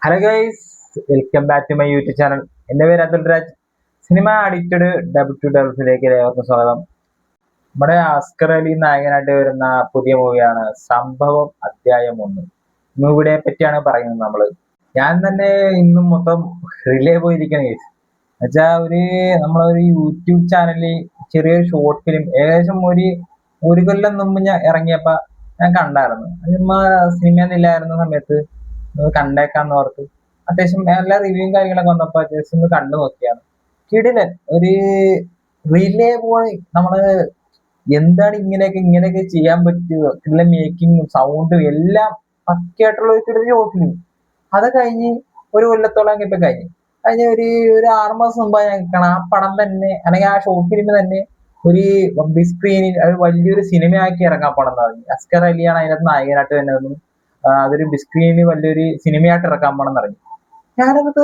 Hello guys, welcome back to my YouTube channel. എൻ്റെ പേര് Athul Raj. Cinema addicted double to ഡബിൾസിലേക്ക് ഏവർക്കും സ്വാഗതം. നമ്മുടെ അസ്കർ അലി നായകനായിട്ട് വരുന്ന പുതിയ മൂവിയാണ് സംഭവം അധ്യായം 1. മൂവിയെ പറ്റിയാണ് പറയുന്നത് നമ്മള്. ഞാൻ തന്നെ ഇന്നും മൊത്തം റിലേ പോയിരിക്കണം ഗൈസ്. എന്നുവെച്ചാൽ നമ്മളൊരു യൂട്യൂബ് ചാനലിൽ ചെറിയൊരു ഷോർട്ട് ഫിലിം ഏകദേശം ഒരു കൊല്ലം മുമ്പ് ഞാൻ ഇറങ്ങിയപ്പോ ഞാൻ കണ്ടായിരുന്നു. സിനിമയൊന്നും സമയത്ത് കണ്ടേക്കാന്ന് ഓർത്ത് അത്യാവശ്യം എല്ലാ റിവ്യൂവും കാര്യങ്ങളൊക്കെ വന്നപ്പോ ജസ്റ്റ് ഒന്ന് കണ്ടു നോക്കിയാണ്. കിടിലൻ ഒരു റിലേ പോയി നമ്മള് എന്താണ് ഇങ്ങനെയൊക്കെ ചെയ്യാൻ പറ്റുക, കിടിലൻ മേക്കിങ്ങും സൗണ്ടും എല്ലാം പക്കയായിട്ടുള്ള ഒരു കിടിലൻ ഷോട്ടിലും. അത് കഴിഞ്ഞ് ഒരു കൊല്ലത്തോളം ഇപ്പൊ കഴിഞ്ഞ് ഒരു 6 മാസം മുമ്പാണ് ഞാൻ കാണാം ആ പടം തന്നെ, അല്ലെങ്കിൽ ആ ഷോർട്ട് ഫിലിം തന്നെ ഒരു ബിഗ് സ്ക്രീനിൽ വലിയൊരു സിനിമയാക്കി ഇറങ്ങാൻ പടം എന്ന് പറഞ്ഞു. അസ്കർ അലിയാണ് അതിനകത്ത് നായകനായിട്ട് തന്നെ. അതൊരു ബിഗ് സ്ക്രീനിൽ വലിയൊരു സിനിമയായിട്ട് ഇറക്കാൻ പോണെന്ന് പറഞ്ഞു. ഞാനത്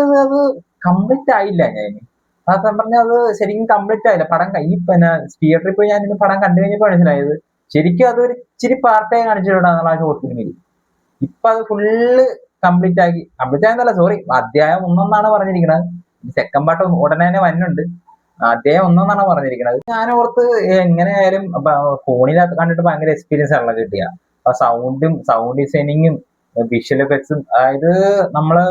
കംപ്ലീറ്റ് ആയില്ല. പറഞ്ഞാൽ അത് ശരിക്കും കംപ്ലീറ്റ് ആയില്ല പടം. തിയേറ്ററിൽ പോയി ഞാൻ ഇന്ന് പടം കണ്ടു കഴിഞ്ഞപ്പോൾ മനസ്സിലായത് ശരിക്കും അതൊരു ഇച്ചിരി പാർട്ടായി കാണിച്ചിട്ടുണ്ടാകുന്ന ആ ഷോർട്ട് ഫിലിമിൽ. ഇപ്പൊ അത് ഫുള്ള് കംപ്ലീറ്റ് ആയെന്നല്ല, സോറി, അധ്യായം 1 പറഞ്ഞിരിക്കുന്നത്. സെക്കൻഡ് പാർട്ട് ഉടനെ തന്നെ വരുന്നുണ്ട്. അധ്യായം 1 പറഞ്ഞിരിക്കുന്നത്. ഞാൻ ഓർത്ത് എങ്ങനെയായാലും ഫോണിനകത്ത് കണ്ടിട്ട് ഭയങ്കര എക്സ്പീരിയൻസ് ആണല്ലോ കിട്ടിയ. അപ്പൊ സൗണ്ട് ഡിസൈനിങ്ങും വിഷ്വൽ എഫക്ട്സും, അതായത് നമ്മളെ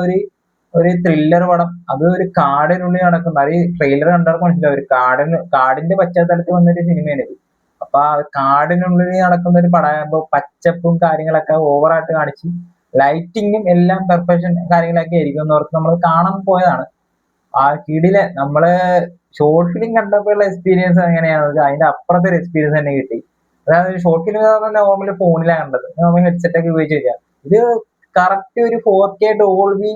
ഒരു ത്രില്ലർ പടം, അത് ഒരു കാടിനുള്ളിൽ നടക്കുന്ന, അത് ട്രെയിലർ കണ്ടവർക്ക് മനസ്സിലാവും. ഒരു കാടിന്റെ പശ്ചാത്തലത്തിൽ വന്നൊരു സിനിമയാണ് ഇത്. അപ്പൊ ആ കാടിനുള്ളിൽ നടക്കുന്ന ഒരു പടമാകുമ്പോ പച്ചപ്പും കാര്യങ്ങളൊക്കെ ഓവറായിട്ട് കാണിച്ച് ലൈറ്റിങ്ങും എല്ലാം പെർഫെക്ഷൻ കാര്യങ്ങളൊക്കെ ആയിരിക്കും എന്നോർത്ത് നമ്മൾ കാണാൻ പോയതാണ്. ആ കിടിലെ നമ്മള് ഷോർട്ട് ഫിലിം കണ്ടപ്പോഴുള്ള എക്സ്പീരിയൻസ് എങ്ങനെയാണെന്ന് വെച്ചാൽ അതിന്റെ അപ്പുറത്തെ ഒരു എക്സ്പീരിയൻസ് തന്നെ കിട്ടി. അതായത് ഷോർട്ട് ഫിലിം നോർമലി ഫോണിലാണ് കണ്ടത്, നോർമൽ ഹെഡ്സെറ്റ് ഒക്കെ ഉപയോഗിച്ച് കഴിഞ്ഞാൽ ഇത് കറക്റ്റ് ഒരു 4K ഡോൾബി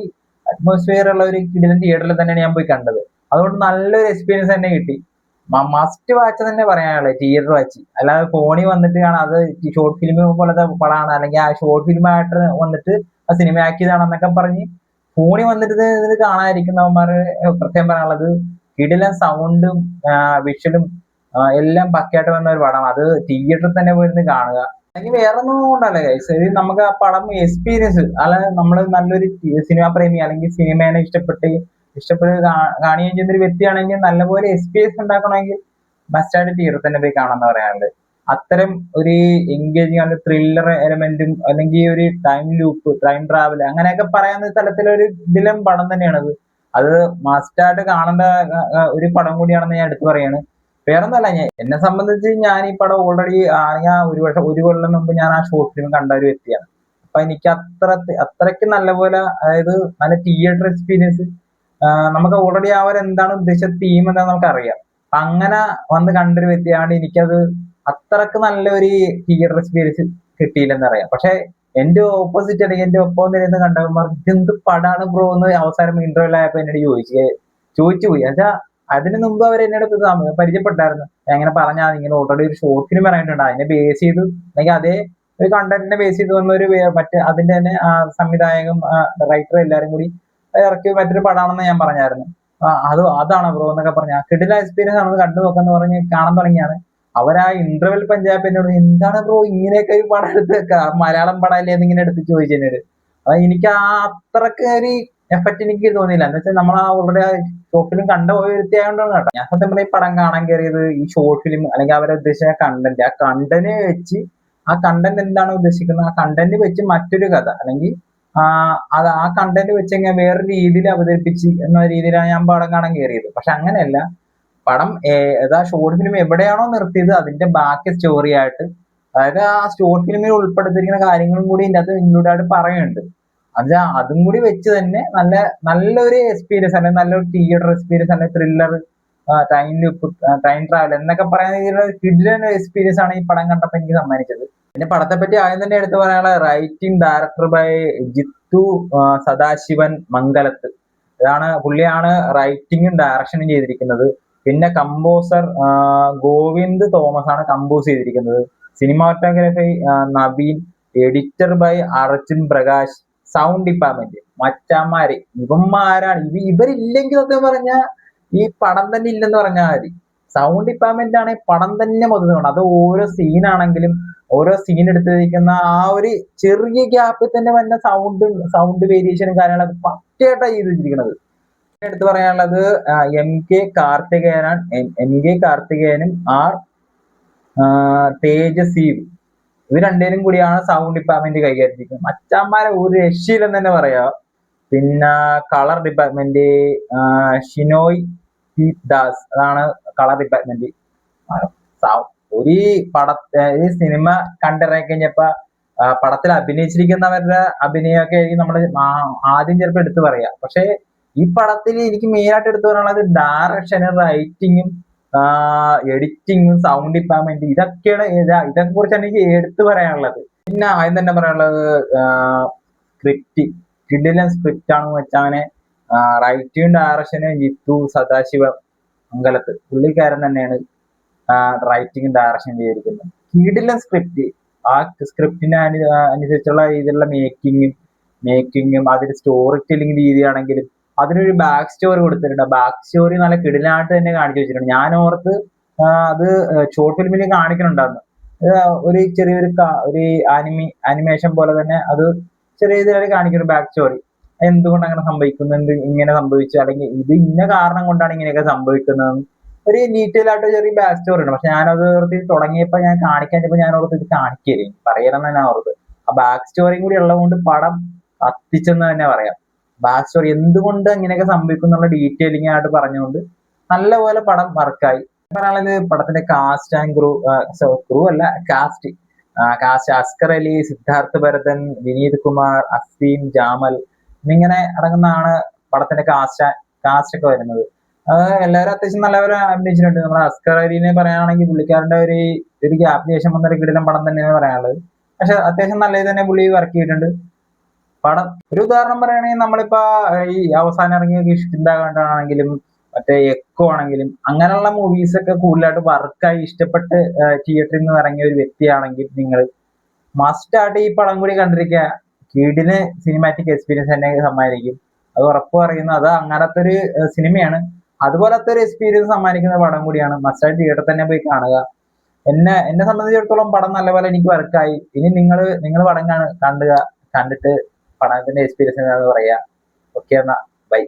അറ്റ്മോസ്ഫിയർ ഉള്ള ഒരു കിടിലൻ തിയേറ്ററിൽ തന്നെയാണ് ഞാൻ പോയി കണ്ടത്. അതുകൊണ്ട് നല്ലൊരു എക്സ്പീരിയൻസ് തന്നെ കിട്ടി. മസ്റ്റ് വാച്ച് തന്നെ പറയാനുള്ളത് തിയേറ്റർ വാച്ച്, അല്ലാതെ ഫോണിൽ വന്നിട്ട് കാണാം അത് ഷോർട്ട് ഫിലിം പോലത്തെ പടമാണ്, അല്ലെങ്കിൽ ആ ഷോർട്ട് ഫിലിം ആയിട്ട് വന്നിട്ട് ആ സിനിമ ആക്കിയതാണെന്നൊക്കെ പറഞ്ഞ് ഫോണിൽ വന്നിട്ട് ഇത് കാണാതിരിക്കുന്നവന്മാര് പ്രത്യേകം പറയാനുള്ളത്, കിടിലൻ സൗണ്ടും വിഷ്വലും എല്ലാം പക്കയായിട്ട് വന്ന ഒരു പടം. അത് തിയേറ്ററിൽ തന്നെ പോയിരുന്ന് കാണുക. അല്ലെങ്കിൽ വേറെ ഒന്നും കൊണ്ടല്ല ഗൈസ്, നമുക്ക് ആ പടം എക്സ്പീരിയൻസ്, അല്ലാതെ നമ്മൾ നല്ലൊരു സിനിമാ പ്രേമി അല്ലെങ്കിൽ സിനിമേനെ ഇഷ്ടപ്പെട്ട് കാണുകയും ചെയ്യുന്ന ഒരു വ്യക്തിയാണെങ്കിൽ നല്ലപോലെ എക്സ്പീരിയൻസ് ഉണ്ടാക്കണമെങ്കിൽ മസ്റ്റായിട്ട് തിയേറ്ററിൽ തന്നെ പോയി കാണാന്ന് പറയാനുള്ളത്. അത്തരം ഒരു എൻഗേജിങ് ആണ്, ത്രില്ലർ എലമെന്റും അല്ലെങ്കിൽ ഒരു ടൈം ലൂപ്പ്, ടൈം ട്രാവൽ, അങ്ങനെയൊക്കെ പറയാവുന്ന തരത്തിലൊരു ഇതിലും പടം തന്നെയാണത്. അത് മസ്റ്റായിട്ട് കാണേണ്ട ഒരു പടം കൂടിയാണെന്ന് ഞാൻ എടുത്തു പറയാണ്. വേറൊന്നല്ല, എന്നെ സംബന്ധിച്ച് ഞാൻ ഈ പടം ഓൾറെഡി ഞാൻ ഒരു കൊല്ലം മുമ്പ് ഞാൻ ആ ഷോർട്ട് ഫിലിം കണ്ട ഒരു വ്യക്തിയാണ്. അപ്പൊ എനിക്ക് അത്രയ്ക്ക് നല്ലപോലെ, അതായത് നല്ല തിയേറ്റർ എക്സ്പീരിയൻസ്, നമുക്ക് ഓൾറെഡി എന്താണ് ഉദ്ദേശിച്ച തീം എന്താണെന്ന് നമുക്ക് അറിയാം. അപ്പൊ അങ്ങനെ വന്ന് കണ്ടൊരു വ്യക്തിയാണ്. എനിക്കത് അത്രക്ക് നല്ലൊരു തിയേറ്റർ എക്സ്പീരിയൻസ് കിട്ടിയില്ലെന്ന് അറിയാം. പക്ഷെ എന്റെ ഓപ്പോസിറ്റ്, അല്ലെങ്കിൽ എന്റെ ഒപ്പം നിരുന്ന് കണ്ടവന്മാർ ഇതെന്ത് പടാണ് ബ്രോ എന്ന് അവസാനം ഇന്റർവ്യൂ ആയപ്പോ എന്നോട് ചോദിച്ചു പോയി. എന്നുവെച്ചാ അതിന് മുമ്പ് അവർ എന്നോട് പരിചയപ്പെട്ടായിരുന്നു. എങ്ങനെ പറഞ്ഞാൽ ഇങ്ങനെ ഓൾറെഡി ഒരു ഷോർട്ട് ഫിലിം ഇറങ്ങിയിട്ടുണ്ട്, അതിനെ ബേസ് ചെയ്ത്, അല്ലെങ്കിൽ അതേ ഒരു കണ്ടന്റിനെ ബേസ് ചെയ്ത് വന്ന മറ്റ് അതിന്റെ തന്നെ സംവിധായകം, റൈറ്റർ എല്ലാരും കൂടി ഇറക്കി മറ്റൊരു പടാണെന്ന് ഞാൻ പറഞ്ഞായിരുന്നു. അതാണ് ബ്രോ എന്നൊക്കെ പറഞ്ഞ കിടില എക്സ്പീരിയൻസ് ആണ്, കണ്ടു നോക്കാന്ന് പറഞ്ഞ് കാണാൻ തുടങ്ങിയാണ്. അവരാ ഇന്റർവെൽ പഞ്ചാബ് എന്നോട് എന്താണ് ബ്രോ ഇങ്ങനെയൊക്കെ ഒരു പടം എടുത്ത് മലയാളം പടം അല്ലേ എന്നിങ്ങനെ എടുത്ത് ചോദിച്ചതിനോട്. എനിക്ക് അത്രക്ക് ഒരു എഫക്റ്റ് എനിക്ക് തോന്നിയില്ല. എന്ന് വെച്ചാൽ നമ്മൾ ഓൾറെഡി ആ ഷോർട്ട് ഫിലിം കണ്ട പോയ വ്യക്തിയായതുകൊണ്ടാണ് കേട്ടോ. ഞാൻ സത്യം പറഞ്ഞ ഈ പടം കാണാൻ കയറിയത് ഈ ഷോർട്ട് ഫിലിം, അല്ലെങ്കിൽ അവരെ ഉദ്ദേശിച്ച കണ്ടന്റ്, ആ കണ്ടന്റ് വെച്ച്, ആ കണ്ടന്റ് എന്താണ് ഉദ്ദേശിക്കുന്നത്, ആ കണ്ടന്റ് വെച്ച് മറ്റൊരു കഥ, അല്ലെങ്കിൽ ആ കണ്ടന്റ് വെച്ച് ഞാൻ വേറൊരു രീതിയിൽ അവതരിപ്പിച്ച് എന്ന രീതിയിലാണ് ഞാൻ പടം കാണാൻ കയറിയത്. പക്ഷെ അങ്ങനെയല്ല, പടം ഏതാ ഷോർട്ട് ഫിലിം എവിടെയാണോ നിർത്തിയത് അതിന്റെ ബാക്കി സ്റ്റോറി ആയിട്ട്, അതായത് ആ ഷോർട്ട് ഫിലിമിൽ ഉൾപ്പെടുത്തിയിരിക്കുന്ന കാര്യങ്ങളും കൂടി ഇതിന്റെ അകത്ത് ഇൻക്ലൂഡ് ആയിട്ട് പറയുന്നുണ്ട്. അതും കൂടി വെച്ച് തന്നെ നല്ലൊരു എക്സ്പീരിയൻസ്, അല്ലെങ്കിൽ നല്ലൊരു തിയേറ്റർ എക്സ്പീരിയൻസ്, അല്ലെങ്കിൽ thriller, time loop, time travel എന്നൊക്കെ പറയുന്ന രീതിയിലുള്ള കിടിലൻ എക്സ്പീരിയൻസ് ആണ് ഈ പടം കണ്ടപ്പോൾ എനിക്ക് സമ്മാനിച്ചത്. പിന്നെ പടത്തെ പറ്റി ആദ്യം തന്നെ എടുത്തു പറയാനുള്ള writing director by Jithu Sadasivan Mangalath. പുള്ളിയാണ് റൈറ്റിംഗും ഡയറക്ഷനും ചെയ്തിരിക്കുന്നത്. പിന്നെ കമ്പോസർ ഗോവിന്ദ് തോമസ് ആണ് കമ്പോസ് ചെയ്തിരിക്കുന്നത്. Cinematography Naveen, editor by Arjun Prakash, sound department മച്ചാമാര്. ഇവന്മാരാണ്. ഇവരില്ലെങ്കിൽ ഒക്കെ പറഞ്ഞാൽ ഈ പടം തന്നെ ഇല്ലെന്ന് പറഞ്ഞാൽ മതി. സൗണ്ട് ഡിപ്പാർട്ട്മെന്റ് ആണ് പടം തന്നെ മൊത്തം. അത് ഓരോ സീനാണെങ്കിലും ഓരോ സീൻ എടുത്തിരിക്കുന്ന ആ ഒരു ചെറിയ ഗ്യാപ്പിൽ തന്നെ വന്ന സൗണ്ട് വേരിയേഷനും കാര്യങ്ങളൊക്കെ പറ്റയായിട്ടാണ് ചെയ്ത് വെച്ചിരിക്കുന്നത്. എടുത്തു പറയാനുള്ളത് എം കെ കാർത്തികേയനും തേജസ്വിയും ഇവർ രണ്ടുപേരും കൂടിയാണ് സൗണ്ട് ഡിപ്പാർട്ട്മെന്റ് കൈകാര്യം മച്ചാന്മാരെ ഒരു രക്ഷയില്ലെന്ന് തന്നെ പറയാം. പിന്നെ colour department Shinoy P Das അതാണ് കളർ ഡിപ്പാർട്ട്മെന്റ്. ഒരു ഈ സിനിമ കണ്ടിറങ്ങി കഴിഞ്ഞപ്പോ പടത്തിൽ അഭിനയിച്ചിരിക്കുന്നവരുടെ അഭിനയമൊക്കെ ആയിരിക്കും നമ്മൾ ആദ്യം ചിലപ്പോൾ എടുത്തു പറയാ. പക്ഷെ ഈ പടത്തിൽ എനിക്ക് മെയിനായിട്ട് എടുത്തു പറയാനുള്ളത് ഡയറക്ഷനും റൈറ്റിങ്ങും എഡിറ്റിങ്ങും സൗണ്ട് ഡിപ്പാർട്ട്മെന്റ് ഇതൊക്കെയാണ് ഇതൊക്കെ കുറിച്ചാണ് എനിക്ക് എടുത്തു പറയാനുള്ളത്. പിന്നെ ആദ്യം തന്നെ പറയാനുള്ളത് സ്ക്രിപ്റ്റ് കിടിലൻ സ്ക്രിപ്റ്റ് ആണെന്ന് വെച്ചാൽ റൈറ്റിംഗ് ഡയറക്ഷനും ജിത്തു സദാശിവം അങ്കലത്ത് പുള്ളിക്കാരൻ തന്നെയാണ് റൈറ്റിംഗ് ഡയറക്ഷൻ ചെയ്തിരിക്കുന്നത്. കിടിലൻ സ്ക്രിപ്റ്റ്. ആ സ്ക്രിപ്റ്റിന് അനുസരിച്ചുള്ള രീതിയിലുള്ള മേക്കിങ്ങും അതിന്റെ സ്റ്റോറി ടെല്ലിംഗ് രീതിയാണെങ്കിലും അതിനൊരു ബാക്ക് സ്റ്റോറി കൊടുത്തിട്ടുണ്ട്. ബാക്ക് സ്റ്റോറി നല്ല കിടിലായിട്ട് തന്നെ കാണിച്ചു വെച്ചിട്ടുണ്ട്. ഞാൻ ഓർത്ത് അത് ഷോർട്ട് ഫിലിമിൽ കാണിക്കണുണ്ടായിരുന്നു. ഒരു ചെറിയൊരു ഒരു അനിമേഷൻ പോലെ തന്നെ അത് ചെറിയ രീതിയിൽ കാണിക്കുന്ന ബാക്ക് സ്റ്റോറി. എന്തുകൊണ്ട് അങ്ങനെ സംഭവിക്കുന്നു, ഇങ്ങനെ സംഭവിച്ചു, അല്ലെങ്കിൽ ഇത് ഇന്ന കാരണം കൊണ്ടാണ് ഇങ്ങനെയൊക്കെ സംഭവിക്കുന്നത്, ഒരു ഡീറ്റെയിൽ ആയിട്ട് ചെറിയ ബാക്ക് സ്റ്റോറി ഉണ്ട്. പക്ഷെ ഞാനത് ഓർത്ത് തുടങ്ങിയപ്പോൾ ഞാൻ കാണിക്കാൻ ഞാൻ ഓർത്ത് ഇത് കാണിക്കരുത് പറയണമെന്ന് തന്നെ ഓർത്ത്. ആ ബാക്ക് സ്റ്റോറിയും കൂടി ഉള്ളതുകൊണ്ട് പടം കത്തിച്ചെന്ന് തന്നെ പറയാം. ബാക്ക് സ്റ്റോറി എന്തുകൊണ്ട് ഇങ്ങനെയൊക്കെ സംഭവിക്കും എന്നുള്ള ഡീറ്റെയിലിംഗ് ആയിട്ട് പറഞ്ഞുകൊണ്ട് നല്ലപോലെ പടം വർക്കായി. പറയാനുള്ളത് പടത്തിന്റെ കാസ്റ്റ് ആൻഡ് ക്രൂ അല്ല കാസ്റ്റ് അസ്കർ അലി, സിദ്ധാർത്ഥ് ഭരതൻ, വിനീത് കുമാർ, അസീം, ജാമൽ എന്നിങ്ങനെ അടങ്ങുന്നതാണ് പടത്തിന്റെ കാസ്റ്റ് ഒക്കെ വരുന്നത്. എല്ലാവരും അത്യാവശ്യം നല്ലപോലെ അഭിനയിച്ചിട്ടുണ്ട്. നമ്മുടെ അസ്കർ അലിനെ പറയുകയാണെങ്കിൽ പുള്ളിക്കാരന്റെ ഒരു ഗ്യാപ്പിന് ശേഷം വന്നൊരു കിടിലൻ പടം തന്നെയാണ് പറയാനുള്ളത്. പക്ഷെ അത്യാവശ്യം നല്ല ഇത് തന്നെ പുള്ളി വർക്ക് ചെയ്തിട്ടുണ്ട്. പടം ഒരു ഉദാഹരണം പറയുകയാണെങ്കിൽ നമ്മളിപ്പോ ഈ അവസാനം ഇറങ്ങിയ കിഷ്കിന്താണെങ്കിലും മറ്റേ എക്കോ ആണെങ്കിലും അങ്ങനെയുള്ള മൂവീസ് ഒക്കെ കൂടുതലായിട്ട് വർക്കായി ഇഷ്ടപ്പെട്ട് തിയേറ്ററിൽ നിന്ന് ഇറങ്ങിയ ഒരു വ്യക്തിയാണെങ്കിൽ നിങ്ങൾ മസ്റ്റ് ആയിട്ട് ഈ പടം കൂടി കണ്ടിരിക്കുക. കിടിലൻ സിനിമാറ്റിക് എക്സ്പീരിയൻസ് തന്നെ സമ്മാനിക്കും. അത് ഉറപ്പ് പറയുന്നു. അത് അങ്ങനത്തെ ഒരു സിനിമയാണ്. അതുപോലത്തെ ഒരു എക്സ്പീരിയൻസ് സമ്മാനിക്കുന്ന പടം കൂടിയാണ്. മസ്റ്റായിട്ട് തിയേറ്ററിൽ തന്നെ പോയി കാണുക. എന്നെ സംബന്ധിച്ചിടത്തോളം പടം നല്ലപോലെ എനിക്ക് വർക്കായി. ഇനി നിങ്ങൾ പടം കണ്ടിട്ട് പടത്തിന്റെ എക്സ്പീരിയൻസ് എന്താണെന്ന് പറയാ. ഓക്കെ എന്നാ ബൈ.